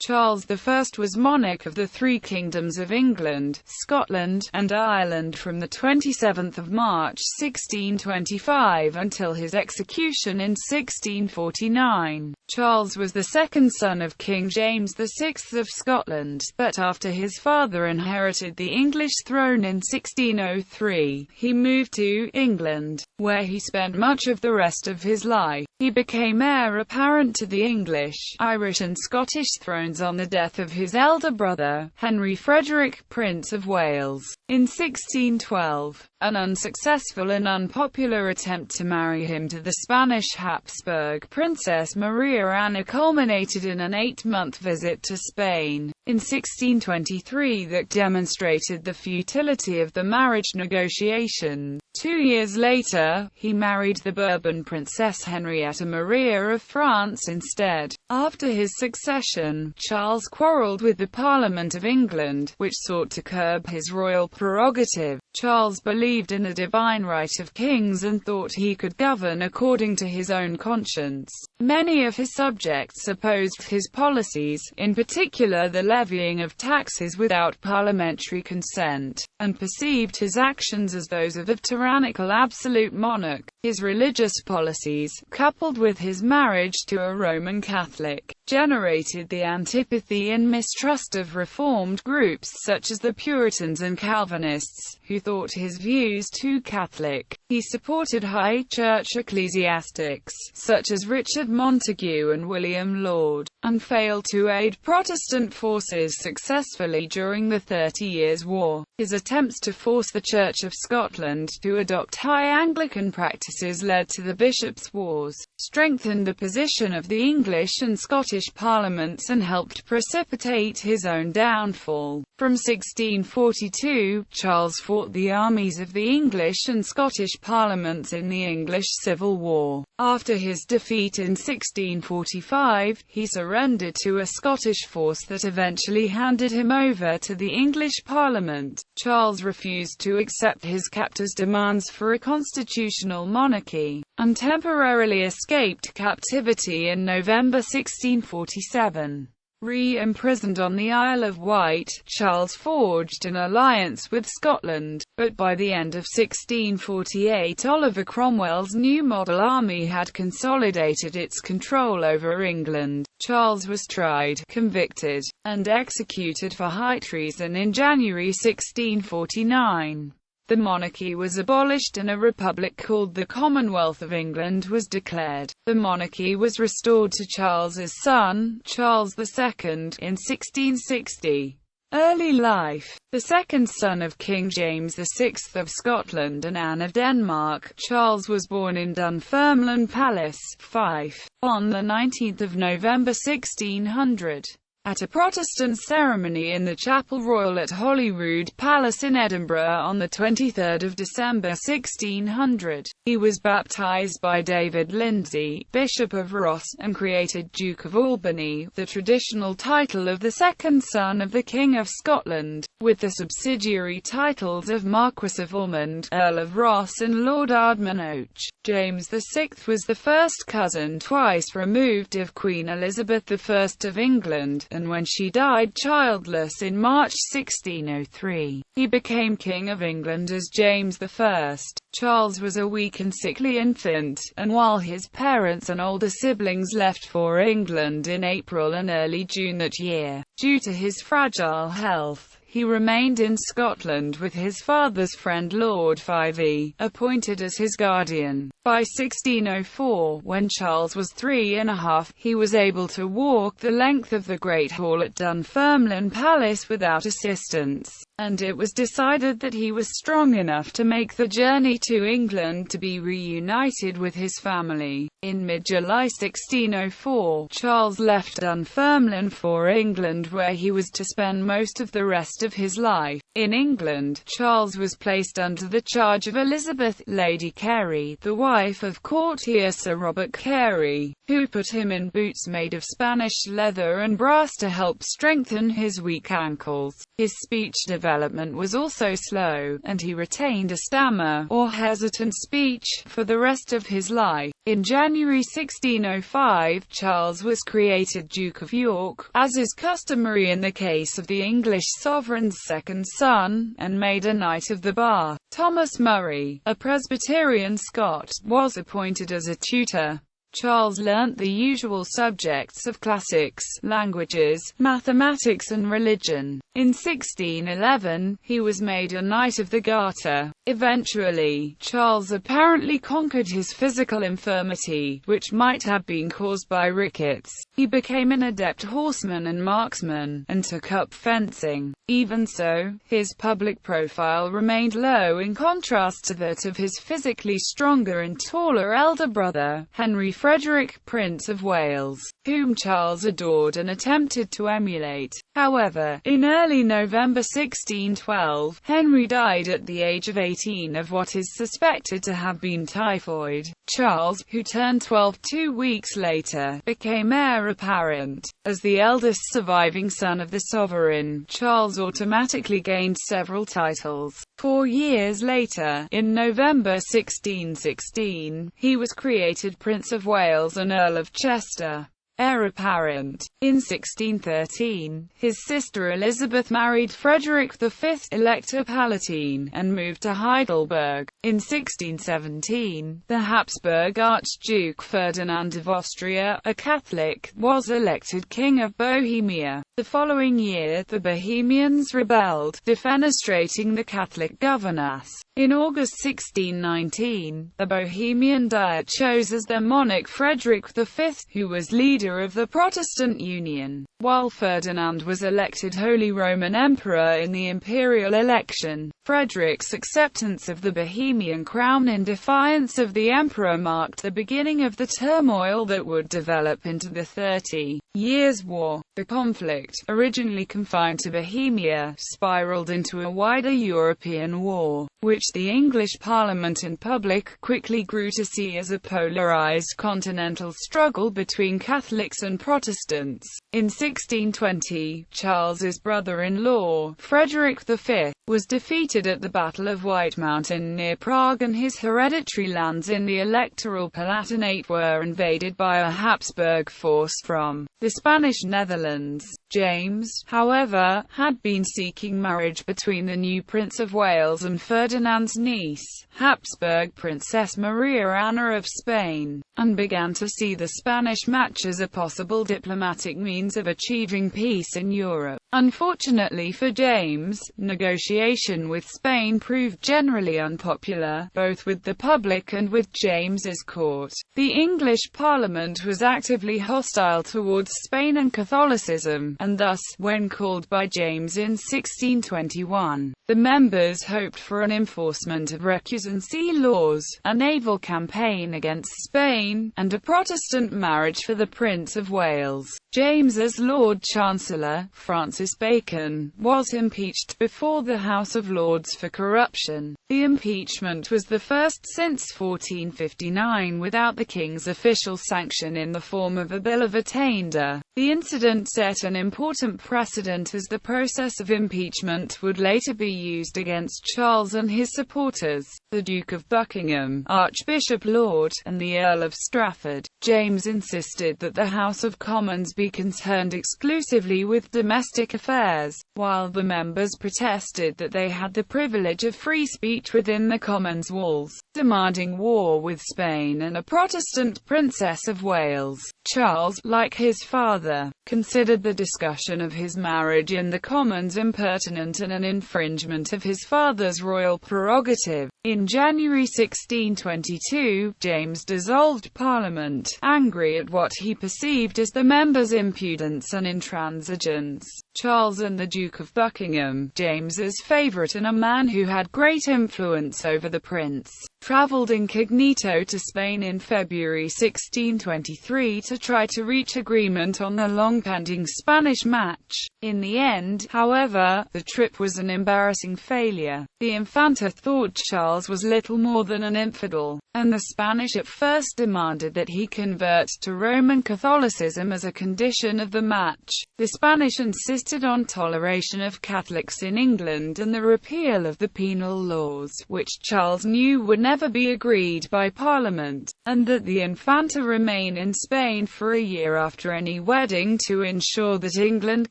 Charles I was monarch of the three kingdoms of England, Scotland, and Ireland from the 27th of March 1625 until his execution in 1649. Charles was the second son of King James VI of Scotland, but after his father inherited the English throne in 1603, he moved to England, where he spent much of the rest of his life. He became heir apparent to the English, Irish and Scottish thrones on the death of his elder brother, Henry Frederick, Prince of Wales, in 1612. An unsuccessful and unpopular attempt to marry him to the Spanish Habsburg Princess Maria Anna culminated in an 8-month visit to Spain. In 1623 that demonstrated the futility of the marriage negotiation. 2 years later, he married the Bourbon Princess Henrietta Maria of France instead. After his succession, Charles quarrelled with the Parliament of England, which sought to curb his royal prerogative. Charles believed in a divine right of kings and thought he could govern according to his own conscience. Many of his subjects opposed his policies, in particular the levying of taxes without parliamentary consent, and perceived his actions as those of a tyrannical absolute monarch. His religious policies, coupled with his marriage to a Roman Catholic, generated the antipathy and mistrust of reformed groups such as the Puritans and Calvinists, who thought his views too Catholic. He supported high church ecclesiastics, such as Richard Montague and William Laud, and failed to aid Protestant forces successfully during the 30 Years' War. His attempts to force the Church of Scotland to adopt high Anglican practices led to the Bishops' Wars, strengthened the position of the English and Scottish parliaments and helped precipitate his own downfall. From 1642, Charles fought the armies of the English and Scottish parliaments in the English Civil War. After his defeat in 1645, he surrendered to a Scottish force that eventually handed him over to the English Parliament. Charles refused to accept his captors' demands for a constitutional monarchy, and temporarily escaped captivity in November 1647. Re-imprisoned on the Isle of Wight, Charles forged an alliance with Scotland, but by the end of 1648 Oliver Cromwell's new model army had consolidated its control over England. Charles was tried, convicted, and executed for high treason in January 1649. The monarchy was abolished and a republic called the Commonwealth of England was declared. The monarchy was restored to Charles's son, Charles II, in 1660. Early life. The second son of King James VI of Scotland and Anne of Denmark, Charles was born in Dunfermline Palace, Fife, on 19 November 1600. At a Protestant ceremony in the Chapel Royal at Holyrood Palace in Edinburgh on 23 December 1600. He was baptised by David Lindsay, Bishop of Ross, and created Duke of Albany, the traditional title of the second son of the King of Scotland, with the subsidiary titles of Marquess of Ormond, Earl of Ross and Lord Ardmanoch. James VI was the first cousin twice removed of Queen Elizabeth I of England, and when she died childless in March 1603, he became King of England as James I. Charles was a weak and sickly infant, and while his parents and older siblings left for England in April and early June that year, due to his fragile health, he remained in Scotland with his father's friend Lord Fyvie, appointed as his guardian. By 1604, when Charles was 3½, he was able to walk the length of the Great Hall at Dunfermline Palace without assistance, and it was decided that he was strong enough to make the journey to England to be reunited with his family. In mid-July 1604, Charles left Dunfermline for England, where he was to spend most of the rest of his life. In England, Charles was placed under the charge of Elizabeth, Lady Carey, the wife of courtier Sir Robert Carey, who put him in boots made of Spanish leather and brass to help strengthen his weak ankles. His speech development was also slow, and he retained a stammer, or hesitant speech, for the rest of his life. In January 1605, Charles was created Duke of York, as is customary in the case of the English sovereign's second son, and made a Knight of the Bath. Thomas Murray, a Presbyterian Scot, was appointed as a tutor. Charles learnt the usual subjects of classics, languages, mathematics and religion. In 1611, he was made a Knight of the Garter. Eventually, Charles apparently conquered his physical infirmity, which might have been caused by rickets. He became an adept horseman and marksman, and took up fencing. Even so, his public profile remained low in contrast to that of his physically stronger and taller elder brother, Henry Frederick, Prince of Wales, whom Charles adored and attempted to emulate. However, in early November 1612, Henry died at the age of 18 of what is suspected to have been typhoid. Charles, who turned 12 2 weeks later, became heir apparent. As the eldest surviving son of the sovereign, Charles automatically gained several titles. 4 years later, in November 1616, he was created Prince of Wales and Earl of Chester. Heir apparent. In 1613, his sister Elizabeth married Frederick V, Elector Palatine, and moved to Heidelberg. In 1617, the Habsburg Archduke Ferdinand of Austria, a Catholic, was elected King of Bohemia. The following year, the Bohemians rebelled, defenestrating the Catholic governance. In August 1619, the Bohemian Diet chose as their monarch Frederick V, who was leader of the Protestant Union, while Ferdinand was elected Holy Roman Emperor in the imperial election. Frederick's acceptance of the Bohemian crown in defiance of the emperor marked the beginning of the turmoil that would develop into the 30 Years' War. The conflict, originally confined to Bohemia, spiraled into a wider European war, which the English Parliament and public quickly grew to see as a polarized continental struggle between Catholics and Protestants. In 1620, Charles's brother-in-law, Frederick V, was defeated at the Battle of White Mountain near Prague, and his hereditary lands in the Electoral Palatinate were invaded by a Habsburg force from the Spanish Netherlands. James, however, had been seeking marriage between the new Prince of Wales and Ferdinand's niece, Habsburg Princess Maria Anna of Spain, and began to see the Spanish match as a possible diplomatic means of achieving peace in Europe. Unfortunately for James, negotiation with Spain proved generally unpopular, both with the public and with James's court. The English Parliament was actively hostile towards Spain and Catholicism, and thus, when called by James in 1621, the members hoped for an enforcement of recusancy laws, a naval campaign against Spain, and a Protestant marriage for the Prince of Wales. James, as Lord Chancellor, Francis Bacon, was impeached before the House of Lords for corruption. The impeachment was the first since 1459 without the King's official sanction in the form of a Bill of Attainder. The incident set an important precedent, as the process of impeachment would later be used against Charles and his supporters, the Duke of Buckingham, Archbishop Laud, and the Earl of Strafford. James insisted that the House of Commons be concerned exclusively with domestic affairs, while the members protested that they had the privilege of free speech within the Commons walls, demanding war with Spain and a Protestant Princess of Wales. Charles, like his father, considered the discussion of his marriage in the Commons impertinent and an infringement of his father's royal prerogative. In January 1622, James dissolved Parliament, angry at what he perceived as the members' impudence and intransigence. Charles and the Duke of Buckingham, James's favourite and a man who had great influence over the prince, travelled incognito to Spain in February 1623 to try to reach agreement on the long-pending Spanish match. In the end, however, the trip was an embarrassing failure. The Infanta thought Charles was little more than an infidel, and the Spanish at first demanded that he convert to Roman Catholicism as a condition of the match. The Spanish insisted insisted on toleration of Catholics in England and the repeal of the penal laws, which Charles knew would never be agreed by Parliament, and that the Infanta remain in Spain for a year after any wedding to ensure that England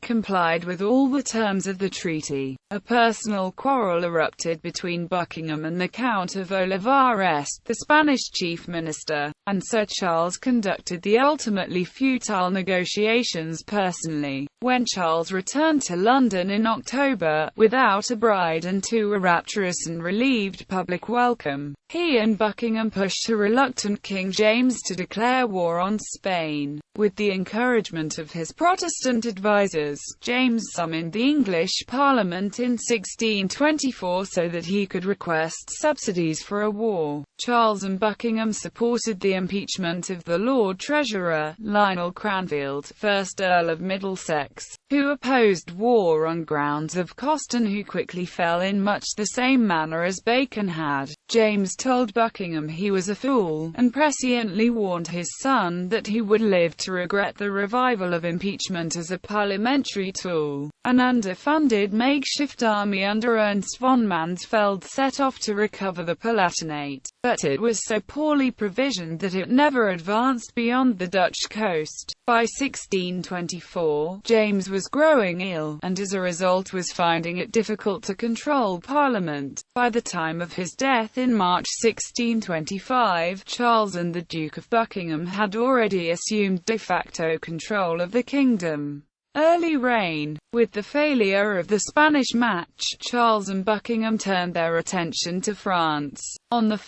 complied with all the terms of the treaty. A personal quarrel erupted between Buckingham and the Count of Olivares, the Spanish chief minister, and Sir Charles conducted the ultimately futile negotiations personally. When Charles returned to London in October, without a bride and to a rapturous and relieved public welcome, he and Buckingham pushed a reluctant King James to declare war on Spain. With the encouragement of his Protestant advisers, James summoned the English Parliament in 1624 so that he could request subsidies for a war. Charles and Buckingham supported the impeachment of the Lord Treasurer, Lionel Cranfield, 1st Earl of Middlesex, who opposed war on grounds of cost and who quickly fell in much the same manner as Bacon had. James told Buckingham he was a fool, and presciently warned his son that he would live to regret the revival of impeachment as a parliamentary tool. An underfunded makeshift army under Ernst von Mansfeld set off to recover the Palatinate, but it was so poorly provisioned that it never advanced beyond the Dutch coast. By 1624, James was growing ill, and as a result was finding it difficult to control Parliament. By the time of his death in March 1625, Charles and the Duke of Buckingham had already assumed de facto control of the kingdom. Early reign. With the failure of the Spanish match, Charles and Buckingham turned their attention to France. On 1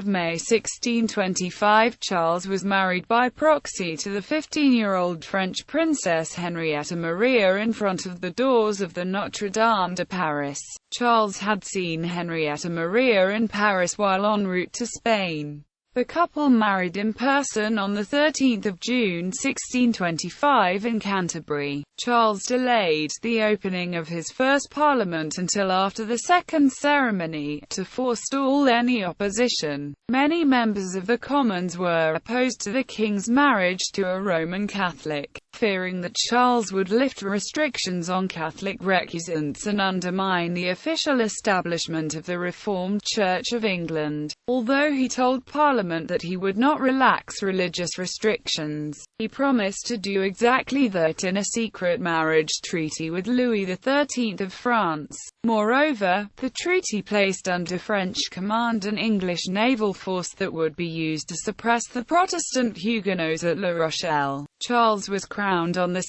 May 1625, Charles was married by proxy to the 15-year-old French princess Henrietta Maria in front of the doors of the Notre Dame de Paris. Charles had seen Henrietta Maria in Paris while en route to Spain. The couple married in person on 13 June 1625 in Canterbury. Charles delayed the opening of his first parliament until after the second ceremony, to forestall any opposition. Many members of the Commons were opposed to the king's marriage to a Roman Catholic, fearing that Charles would lift restrictions on Catholic recusants and undermine the official establishment of the Reformed Church of England. Although he told Parliament that he would not relax religious restrictions, he promised to do exactly that in a secret marriage treaty with Louis XIII of France. Moreover, the treaty placed under French command an English naval force that would be used to suppress the Protestant Huguenots at La Rochelle. Charles was crowned on 2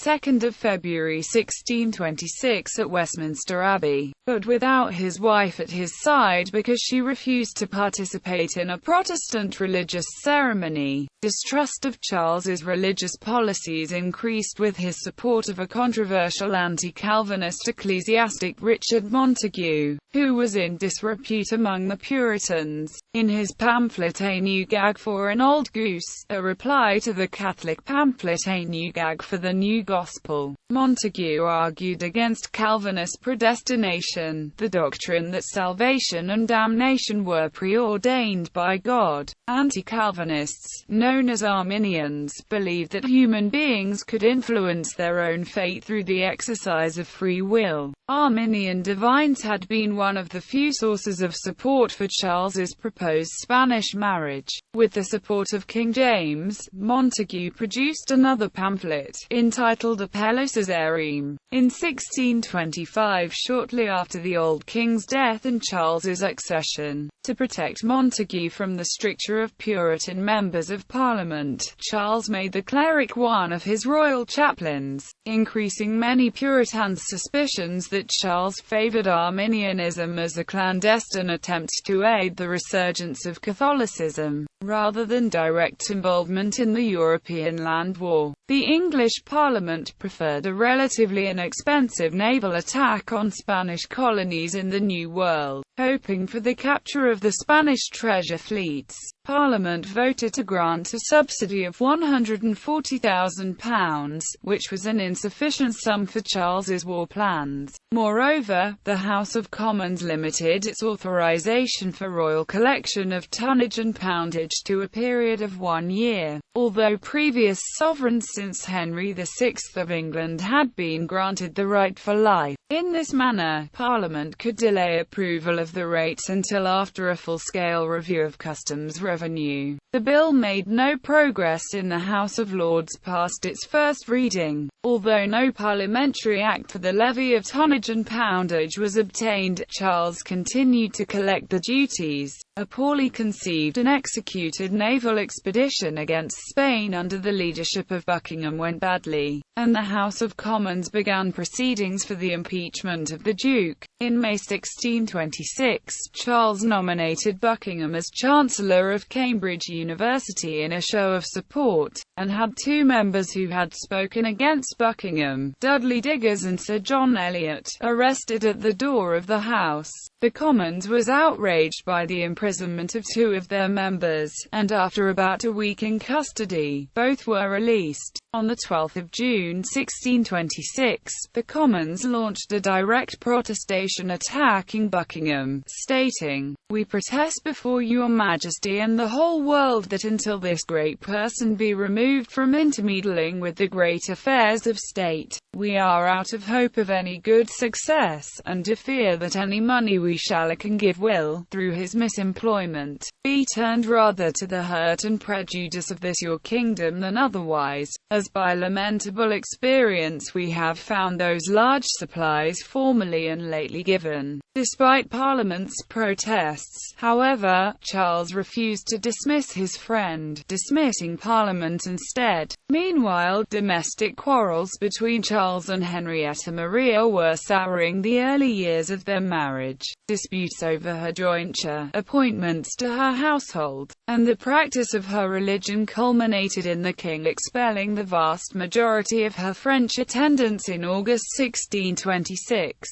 February 1626 at Westminster Abbey, but without his wife at his side because she refused to participate in a Protestant religious ceremony. Distrust of Charles's religious policies increased with his support of a controversial anti-Calvinist ecclesiastic Richard Montague, who was in disrepute among the Puritans. In his pamphlet A New Gag for an Old Goose, a reply to the Catholic pamphlet A New Gag for the New Gospel, Montague argued against Calvinist predestination, the doctrine that salvation and damnation were preordained by God. Anti-Calvinists, known as Arminians, believed that human beings could influence their own fate through the exercise of free will. Arminian divines had been one of the few sources of support for Charles's proposed Spanish marriage. With the support of King James, Montague produced another pamphlet, entitled Appello Caesarem, in 1625, shortly after the old king's death and Charles's accession. To protect Montague from the stricture of Puritan members of Parliament, Charles made the cleric one of his royal chaplains, increasing many Puritans' suspicions that Charles favoured Arminianism as a clandestine attempt to aid the resurgence of Catholicism, rather than direct involvement in the European land war. The English Parliament preferred a relatively inexpensive naval attack on Spanish colonies in the New World, hoping for the capture of the Spanish treasure fleets. Parliament voted to grant a subsidy of £140,000, which was an insufficient sum for Charles's war plans. Moreover, the House of Commons limited its authorization for royal collection of tonnage and poundage privilege to a period of 1 year, although previous sovereigns since Henry VI of England had been granted the right for life. In this manner, Parliament could delay approval of the rates until after a full-scale review of customs revenue. The bill made no progress in the House of Lords past its first reading. Although no parliamentary act for the levy of tonnage and poundage was obtained, Charles continued to collect the duties. A poorly conceived and executed naval expedition against Spain under the leadership of Buckingham went badly, and the House of Commons began proceedings for the impeachment of the Duke. In May 1626, Charles nominated Buckingham as Chancellor of Cambridge University in a show of support, and had two members who had spoken against Buckingham, Dudley Diggers and Sir John Eliot, arrested at the door of the House. The Commons was outraged by the imprisonment of two of their members, and after about a week in custody, both were released. On 12 June 1626, the Commons launched a direct protestation attacking Buckingham, stating, "We protest before your Majesty and the whole world that until this great person be removed from intermeddling with the great affairs of state, we are out of hope of any good success, and do fear that any money we shall can give will, through his misemployment, be turned rather to the hurt and prejudice of this your kingdom than otherwise, as by lamentable experience we have found those large supplies formerly and lately given." Despite Parliament's protests, however, Charles refused to dismiss his friend, dismissing Parliament instead. Meanwhile, domestic quarrels between Charles and Henrietta Maria were souring the early years of their marriage. Disputes over her jointure, appointments to her household, and the practice of her religion culminated in the king expelling the vast majority of her French attendants in August 1626.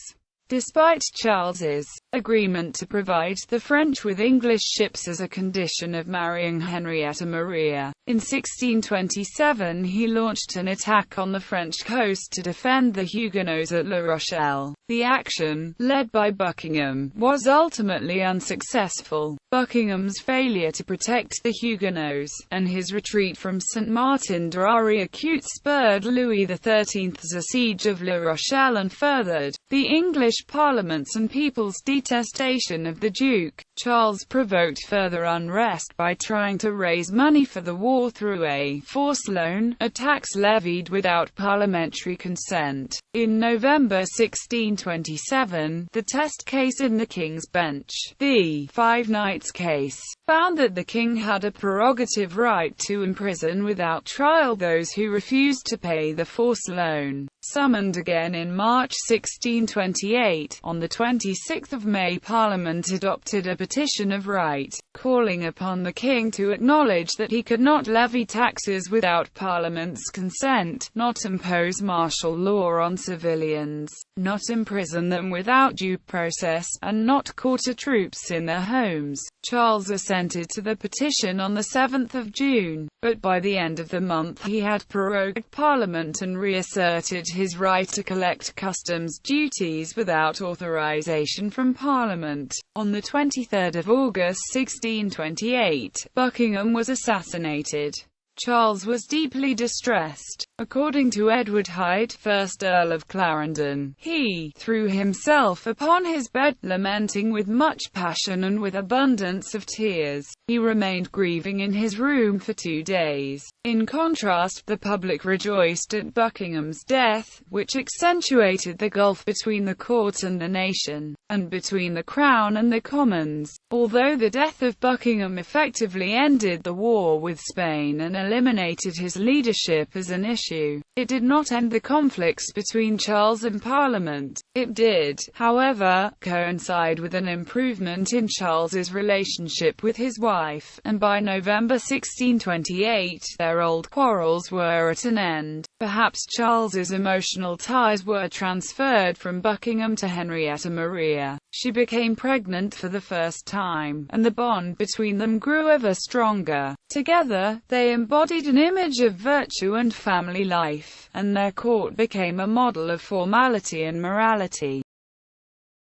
Despite Charles's agreement to provide the French with English ships as a condition of marrying Henrietta Maria, in 1627 he launched an attack on the French coast to defend the Huguenots at La Rochelle. The action, led by Buckingham, was ultimately unsuccessful. Buckingham's failure to protect the Huguenots, and his retreat from Saint-Martin-d'Arry spurred Louis XIII's siege of La Rochelle and furthered the English Parliament's and people's detestation of the Duke. Charles provoked further unrest by trying to raise money for the war through a forced loan, a tax levied without parliamentary consent. In November 1627, the test case in the King's Bench, the Five Knights case, found that the king had a prerogative right to imprison without trial those who refused to pay the forced loan. Summoned again in March 1628, on 26 May Parliament adopted a petition of right, calling upon the king to acknowledge that he could not levy taxes without Parliament's consent, not impose martial law on civilians, not imprison them without due process, and not quarter troops in their homes. Charles assented to the petition on 7 June, but by the end of the month he had prorogued Parliament and reasserted his right to collect customs duties without authorization from Parliament. On 23 August 1628, Buckingham was assassinated. Charles was deeply distressed. According to Edward Hyde, 1st Earl of Clarendon, he threw himself upon his bed, lamenting with much passion and with abundance of tears. He remained grieving in his room for 2 days. In contrast, the public rejoiced at Buckingham's death, which accentuated the gulf between the court and the nation, and between the Crown and the Commons. Although the death of Buckingham effectively ended the war with Spain and eliminated his leadership as an issue, it did not end the conflicts between Charles and Parliament. It did, however, coincide with an improvement in Charles's relationship with his wife, and by November 1628, their old quarrels were at an end. Perhaps Charles's emotional ties were transferred from Buckingham to Henrietta Maria. She became pregnant for the first time, and the bond between them grew ever stronger. Together, they embodied an image of virtue and family life, and their court became a model of formality and morality.